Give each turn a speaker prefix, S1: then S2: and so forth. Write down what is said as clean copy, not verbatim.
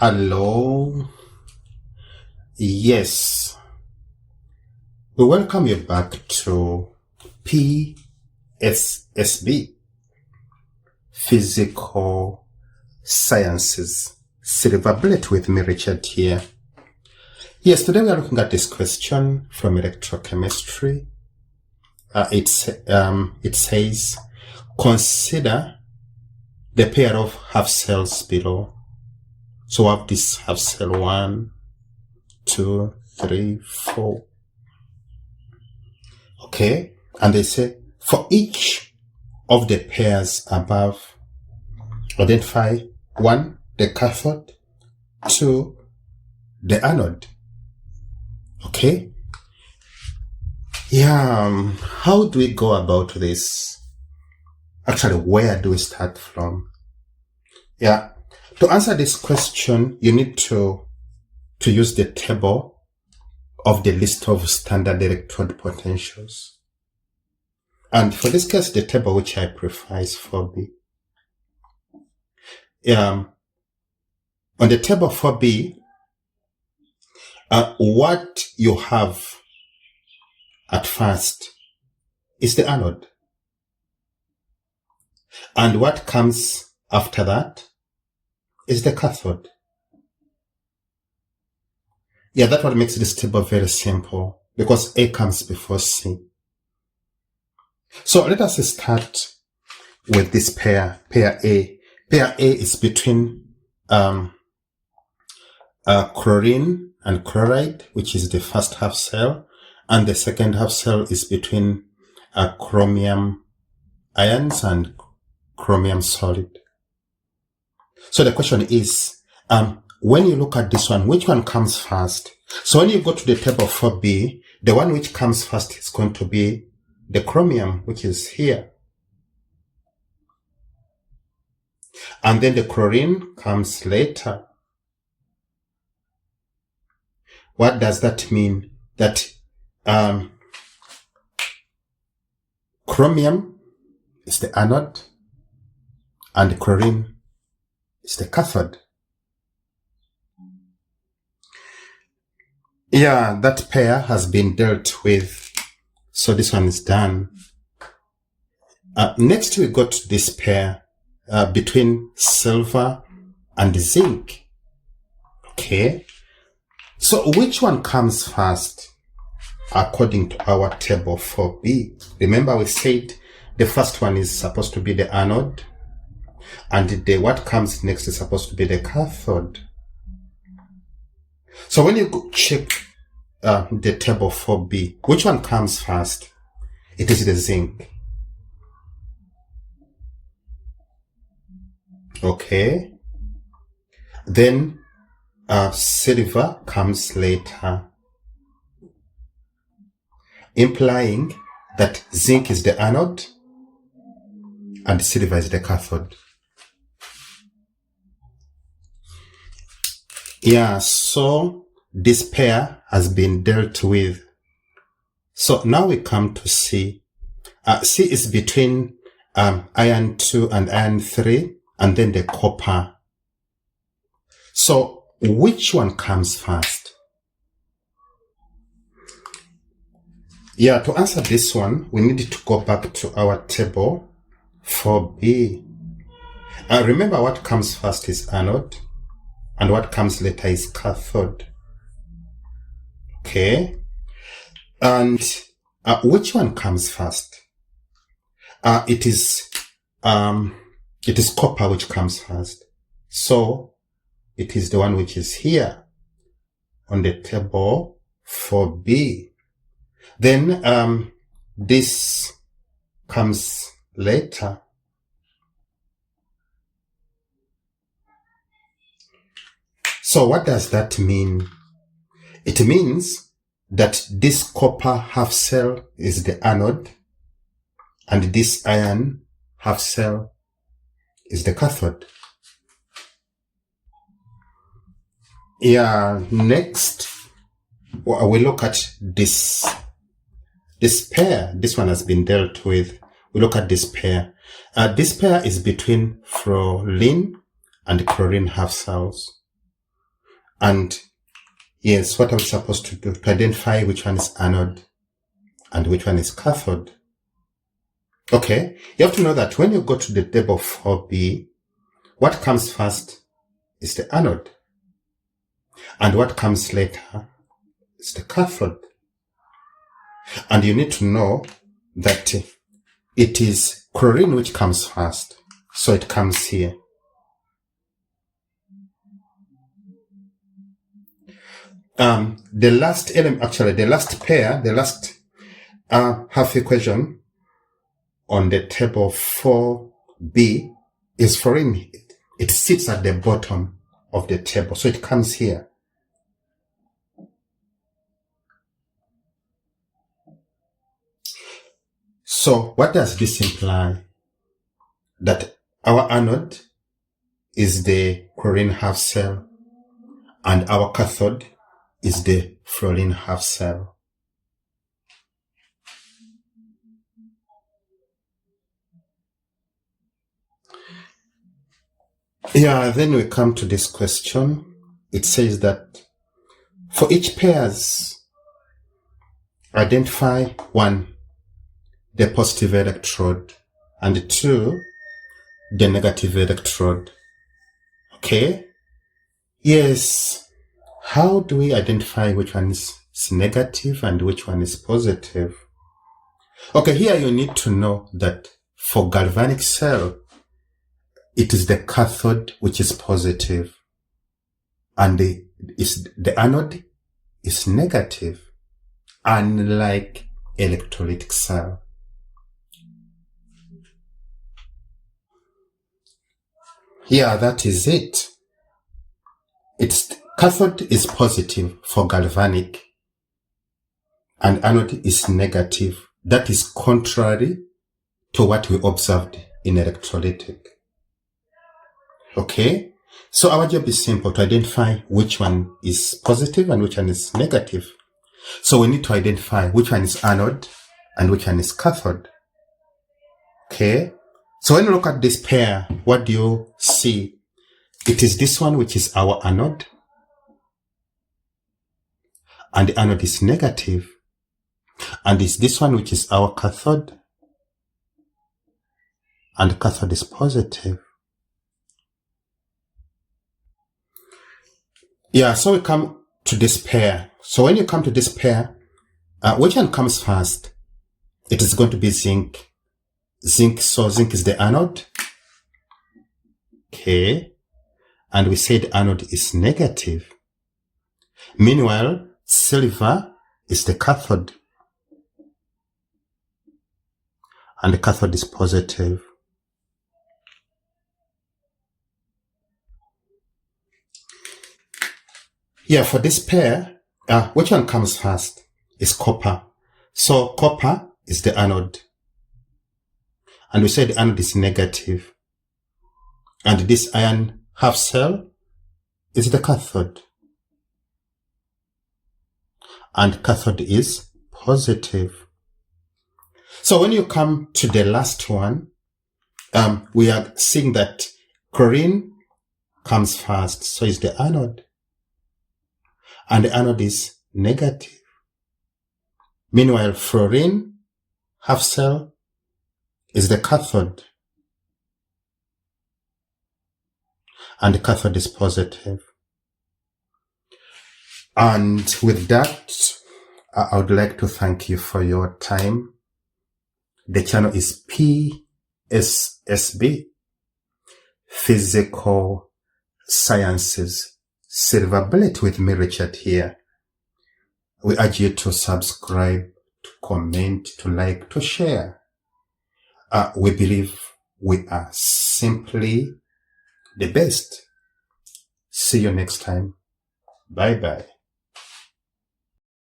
S1: Hello. Yes. We welcome you back to PSSB, Physical Sciences. Silver bullet with me, Richard here. Yes, today we are looking at this question from electrochemistry. It says, consider the pair of half cells below. So we have this half cell 1, 2, 3, 4. Okay, and they say for each of the pairs above, identify 1, the cathode, 2, the anode. Okay, how do we go about this? Actually, where do we start from? To answer this question, you need to use the table of the list of standard electrode potentials. And for this case, the table which I prefer is 4B. On the table 4B, what you have at first is the anode. And what comes after that is the cathode. That's what makes this table very simple, because A comes before C. So let us start with this pair A. Pair A is between chlorine and chloride, which is the first half cell, and the second half cell is between chromium ions and chromium solid. So the question is, when you look at this one, which one comes first? So when you go to the table 4B, the one which comes first is going to be the chromium, which is here. And then the chlorine comes later. What does that mean? That chromium is the anode and chlorine is the cathode. That pair has been dealt with. So this one is done. Next we go to this pair between silver and zinc. Okay. So which one comes first according to our table 4B? Remember we said the first one is supposed to be the anode, and what comes next is supposed to be the cathode. So when you go check the table 4B, which one comes first? It is the zinc. Okay. Then silver comes later, implying that zinc is the anode and silver is the cathode. So this pair has been dealt with. So now we come to C. C is between iron 2 and iron 3, and then the copper. So which one comes first? To answer this one, we need to go back to our table 4B. Remember, what comes first is anode, and what comes later is cathode. Okay. And which one comes first? It is copper which comes first. So it is the one which is here on the table 4B. Then this comes later. So what does that mean? It means that this copper half cell is the anode and this iron half cell is the cathode. Next we look at this pair. This one has been dealt with. We look at this pair. This pair is between fluorine and chlorine half cells. And yes, what are we supposed to do? To identify which one is anode and which one is cathode. Okay, you have to know that when you go to the table 4b, what comes first is the anode. And what comes later is the cathode. And you need to know that it is chlorine which comes first. So it comes here. The last element, actually, the last pair, the last half equation on the table 4b is fluorine. It sits at the bottom of the table, so it comes here. So what does this imply? That our anode is the chlorine half cell and our cathode is the fluorine half cell. Yeah, then we come to this question. It says that for each pairs, identify 1, the positive electrode, and 2, the negative electrode. Okay? Yes. How do we identify which one is negative and which one is positive? Okay, here you need to know that for galvanic cell, it is the cathode which is positive, and the anode is negative, unlike electrolytic cell. Yeah, that is it. Its cathode is positive for galvanic, and anode is negative. That is contrary to what we observed in electrolytic. Okay, so our job is simple, to identify which one is positive and which one is negative. So we need to identify which one is anode and which one is cathode. Okay, so when you look at this pair, what do you see? It is this one which is our anode, and the anode is negative, and it's this one which is our cathode, and the cathode is positive. Yeah, so we come to this pair. So when you come to this pair, which one comes first? It is going to be zinc. So zinc is the anode. Okay. And we said anode is negative. Meanwhile, silver is the cathode. And the cathode is positive. Yeah, for this pair, which one comes first? Is copper. So copper is the anode. And we said the anode is negative. And this iron half cell is the cathode. And cathode is positive. So when you come to the last one, we are seeing that chlorine comes first. So it's the anode. And the anode is negative. Meanwhile, fluorine half cell is the cathode. And the cathode is positive. And with that, I would like to thank you for your time. The channel is PSSB, Physical Sciences. Silver Bullet with me, Richard, here. We urge you to subscribe, to comment, to like, to share. We believe we are simply the best. See you next time. Bye-bye.